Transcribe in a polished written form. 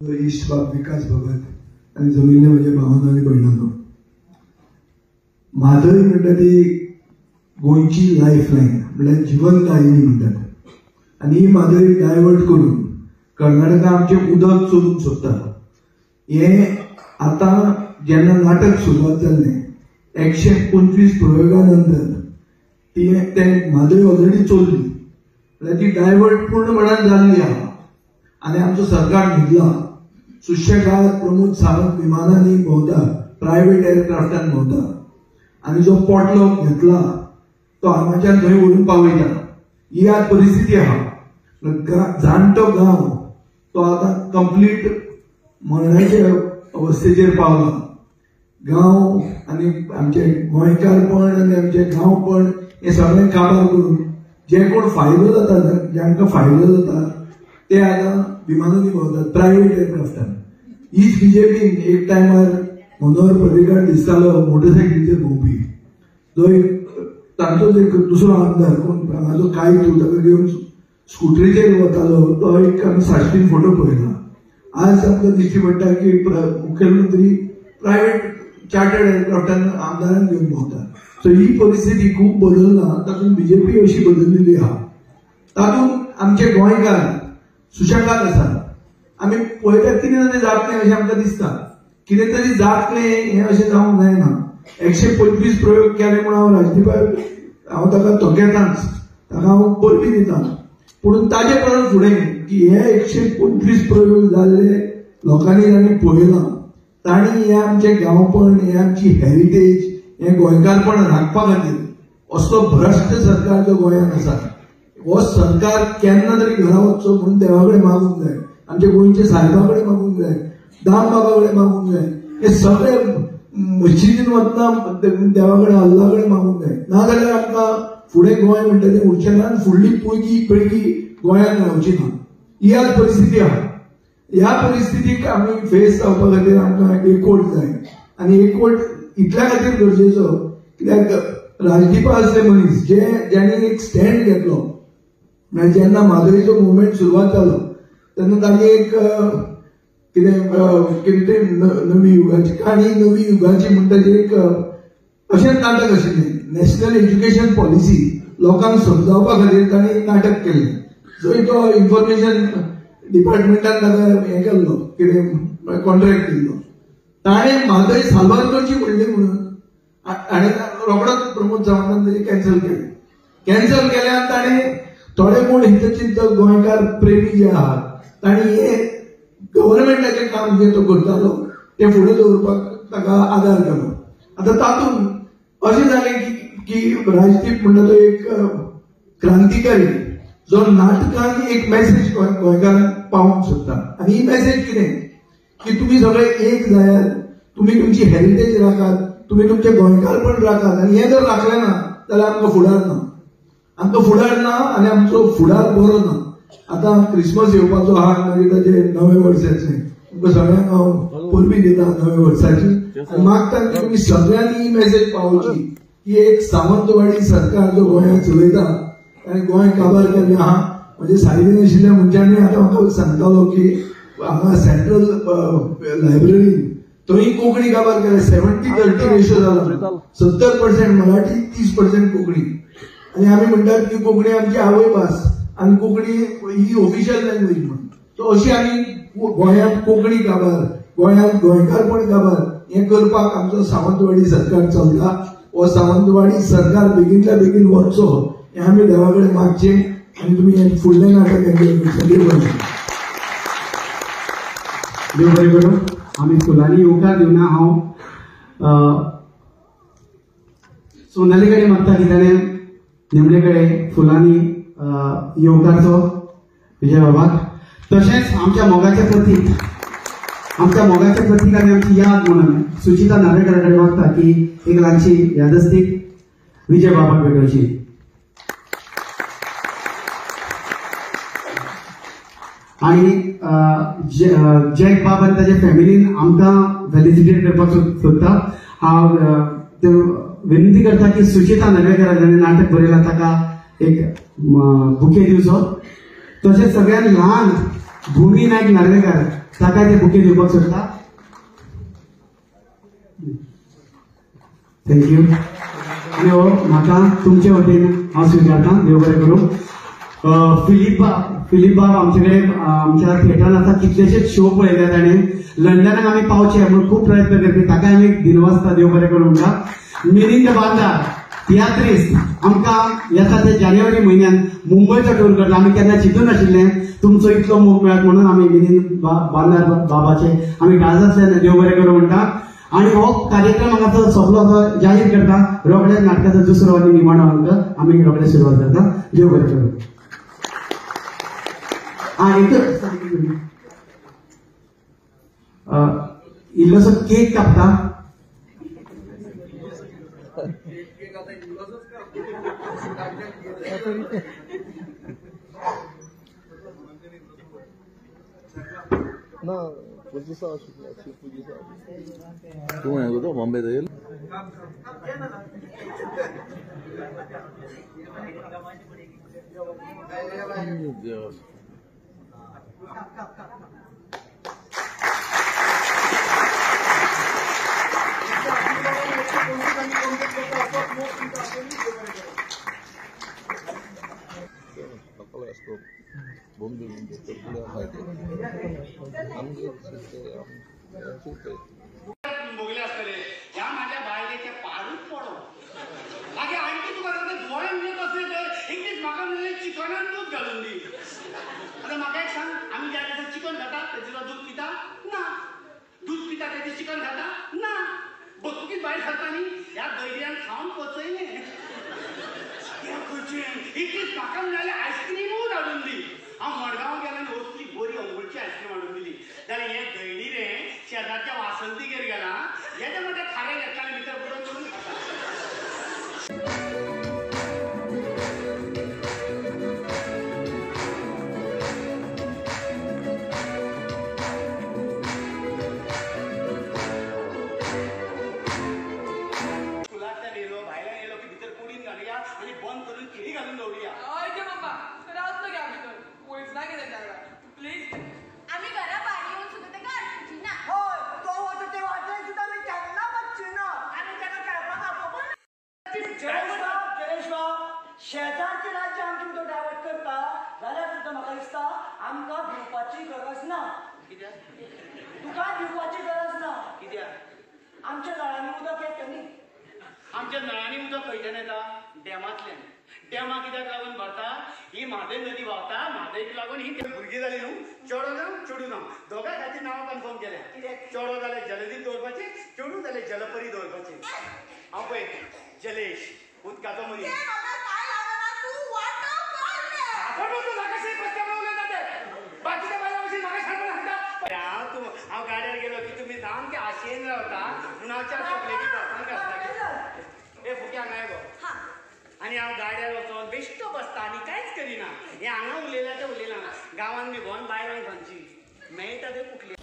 इश्ट बाब विकास भगत आणि जमिल्ले म्हणजे भावांनो आणि भयणांनो, म्हादय म्हणटा ती गोंयची लायफलायन म्हणजे जीवनदायिनी म्हणटात. आणि ही म्हादय डायवर्ट करून कर्नाटका आमचे उदक चोरून सोदता. हे आता जेन्ना नाटक सुरवात जाल्लें 125 प्रयोगानंतर ते म्हादय ऑलरेडी चोरली म्हणजे ती डायवर्ट पूर्णपणान जाल्ली आहा. आणि आमचो सरकार न्हिदला. सुशेगाद प्रमोद सावंत विमानांनी भोंवता, प्रायव्हेट एअरक्राफ्टान भोंवता आणि जो पोटलो घेतला तो हांगाच्यान थंय व्हरून पावयता. ही आज परिस्थिती आहा. जाणटो गांव तो आता कंप्लीट मरणाच्या अवस्थेचेर पावला. गांव आणि आमचे गोंयकारपण आणि आमचे गांवपण हे सगळें काबार करून जे कोण फायदो जाता, ज्यांका फायदो जाता ते आता विमानांनी भोंवतात, प्रायव्हेट एअरक्राफ्टान. हीच बीजेपीन एक टायमार मनोहर पर्रीकार दिसतालो मोटरसायकलीचेर भोंवपी. जो एक तांचोच एक दुसरो आमदार कोण हांगाचो काय तूं ताका घेवन स्कुटरीचेर वतालो तो एक आमी साश्टीन फोटो पळयला. आज आमकां दिश्टी पडटा की मुख्यमंत्री प्रायव्हेट चार्टर्ड एअरक्राफ्टान आमदारांक घेवन भोंवता. सो ही परिस्थिती खूब बदलना. तातूंत बीजेपी अशी बदललेली आहा. तातूंत आमचे गोंयकार सुशेगाद आसा. आमी पळयतात कितें तरी जातलें अशें आमकां दिसता. कितें तरी जातलें हें अशें जावंक जायना. 125 प्रयोग केले म्हूण हांव राजदीपाक हांव ताका तोखेतांच, ताका हांव परबी दितां. पूण ताजे परस फुडें की हे 125 प्रयोग जाल्ले लोकांनी तांणी पळयलां. तांणी हें आमचें गांवपण, हें आमची हेरिटेज, हें गोंयकारपण राखपा खातीर असलो भ्रश्ट सरकार जो गोंयांत आसा, हो सरकार केन्ना तरी घरा वचचो म्हणून देवा कडेन मागूंक जाय, आमच्या गोंयच्या साहेबा कडेन मागूंक जाय, दाम बाबा कडेन मागूंक जाय. हे सगळे मस्जिदीन वतना देवा कडेन अल्ला कडेन मागूंक जाय. नाजाल्यार आमकां फुडें गोंय म्हणटा तें उरचें ना आनी फुडली पिळगी गोंयांत रावची ना. ही आज परिस्थिती आहा. ह्या परिस्थितीक आमी फेस जावपा खातीर आमकां एकवट जाय. आनी एकवट इतल्या खातीर गरजेचो कित्याक राजदीपा असले मनीस ज्यांनी एक स्टँड घेतलो. म्हणजे जेन्ना म्हादयचो मुवमेंट सुरवात जालो तेन्ना तांणी एक कितें नवी युगाची काणी, नवी युगाची म्हणटा तें एक अशें नाटक आशिल्लें. नॅशनल एज्युकेशन पॉलिसी लोकांक समजावपा खातीर तांणी नाटक केल्लें. जंय तो इन्फॉर्मेशन डिपार्टमेंटान ताका हें केल्लो, कितें कॉन्ट्रॅक्ट दिल्लो. ताणें म्हादय साल्वार करची पडली म्हणून आनी रोखडोच प्रमोद सावंतान ताची कॅन्सल केली. कॅन्सल केल्यान ताणें थोडे कोण हितचिंतक गोंयकार प्रेमी जे आहात तांणी हे गव्हर्नमेंटाचें काम जें तो करतालो तें फुडें दवरपाक ताका आदार केलो. आतां तातूंत अशें जालें की राजदीप म्हणटा तो एक क्रांतिकारी जो नाटकान एक मेसेज गोंयकारांक पावोवंक सोदता. आनी ही मेसेज कितें की तुमी सगळे एक जायात, तुमी तुमची हेरिटेज राखात, तुमी तुमचें गोंयकारपण राखात. आनी हें जर राखलें ना जाल्यार आमकां फुडार ना. आमकां फुडार ना आनी आमचो फुडार बरो ना. आतां क्रिसमस येवपाचो आहा मागीर ताचे नवे वर्साचें तुमकां सगळ्यांक हांव परबी दितां नवे वर्साची. आनी मागता की तुमी सगळ्यांनी ही मेसेज पावोवची की एक सावंतवाडी सरकार जो गोंयांत चलयता आनी गोंय काबार केल्लें आहा. म्हणजे सायडीन आशिल्ल्या मनशांनी आतां म्हाका सांगतालो की हांगा सेंट्रल लायब्ररीन थंय कोंकणी काबार केल्या. 70-30 रेशो जाला. 70% मराठी, 30% कोंकणी. आणि आम्ही म्हणतात की कोंकणी आमची आवय भास आणि कोंकणी ही ऑफिशियल लँग्वेज म्हणून. सो अशी आम्ही गोंयांत कोंकणी काबार, गोंयांत गोंयकारपण काबार हें करपाक आमचो सावंतवाडी सरकार चलता. हो सावंतवाडी सरकार बेगींतल्या बेगीन वचचो हें आमी देवा कडेन मागचें. आनी तुमी हें फुडलें नाटक एन्जॉय करचें. देव बरें करूं. आमी फुलांनी येवकार दिवना. हांव सोनाली कडेन मागता की ताणें निमणे कडेन फुलांनी येवकारचो विजय बाबाक. तशेंच आमच्या मोगाचें प्रतीक, आमच्या मोगाच्या प्रतीकांनी आमची याद म्हणून सुचिता नार्वेकर कडेन मागता की एक ल्हानशी यादस्तीक विजय बाबाक भेटोवची. आणि जॅक बाब आनी ताच्या फॅमिलीन आमकां फेलिसिटेट करपाक सोदता. हांव विनंती करता की सुचिता नार्वेकर जाणें नाटक बरयलां ताका एक बुके दिवचो. तशेंच सगळ्यात ल्हान भूमी नायक नार्वेकार ताका ते बुके दिवपाक सोदता. थँक्यू. आणि हो म्हाका तुमचे वतीन हांव स्विकारता. देव बरें करूं. फिलीप बाब आमचे आमच्या थिएटरान आतां कितलेशेच शो पळयल्यात आनी लंडनाक आमी पावचे म्हणून खूब प्रयत्न करपी. ताका आमी दिनवासता देव बरें करूं म्हणटा. मिलिंद बांदार तियात्रिस्ट आमकां येता ते जानेवारी म्हयन्यात मुंबयचो टूर करता. आमी केन्ना चिंतून नाशिल्लें तुमचो इतलो मोग मेळत म्हणून. आमी मिलिंद बांदार बाबाचे आमी काळजांतल्यान देव बरें करूं म्हणटा. आणि हो कार्यक्रम हांगाचो सोंपलो असो जाहीर करता. रोखडेच नाटकाचो दुसरो आनी निमाणो अंक आमी रोखडेच सुरवात करता. देव बरें करूं. इल्लोसो केक कापता. ना पुलिसा तू आहे तो बॉम्बे जाईल. भोगले असतले ह्या माझ्या बायलेचे पारूच पडो मागे आणखी तुका दोळ्यान येत असले तर एकटीच म्हाका म्हणले चिकनान दूध घालून दी. आता म्हाका एक सांग, आम्ही ज्या दिसा चिकन खाता त्याचा दूध पिता ना, दूध पिता त्याचे चिकन खाता ना, बसुकीच बाहेर खातानी ह्या दैर्यान खाऊन पोचयले. एकटीच म्हाका म्हणाले आईस्क्रीमूच हाडून दी. हांव मडगांव गेला आनी असली बरी अंगुळची आईस्क्रीम हाडून दिली. जाल्यार हे दैडी रे शेजारच्या वासंतीगेर गेला. याच्या मध्ये खारे लेखाने भितर बुडोवन करून खाता. स्कुलांतल्यान येयलो भायल्यान येयलो की भितर कुडीन घालुया आनी बंद करून खिळी घालून दवरुया. प्लीज आम्ही घरा पाणी येऊन सुद्धा ते काढची ना. होय तो होतो ते वाटाय सुद्धा मी त्यांना बघची ना. आणि त्याला खेळपाक आपण जयेश बाब शेजारचे राज्य आमची तो डायवर्ट करता जाल्यार सुद्धा म्हाका दिसता आमकां भिवपाची गरज ना. कित्याक तुका भिवपाची गरज ना. कित्याक आमच्या नळांनी उदक येता न्ही. आमच्या नळांनी उदक खंयच्यान येता? डॅमांतल्यान. डॅमा कित्याक लागून भरता? ही म्हादय नदी व्हांवता. म्हादयक लागून ही भुरगीं जाली न्हू. चेडो जावं चेडू जावं दोगां खातीर नांवां कन्फर्म केल्या. कित्याक चेडो जाल्यार जलदीप दवरपाचें, चेडू जाल्यार जलपरी दवरपाचें. हांव पळय जलेश उदकाचो मनीस. हांव गाड्यार गेलो की तुमी सामके आशेन रावता म्हणून हांव चार चॉकलेटी पावसान घालता. ए फुक्या हांगा गो. आनी हांव गाड्यार वचोन बेश्टो बसता आनी कांयच करिना. हें हांगा उलयलां तें उलयलां. गांवांत बी भोंवन बायलांक खंयची मेळटा ते कुठली.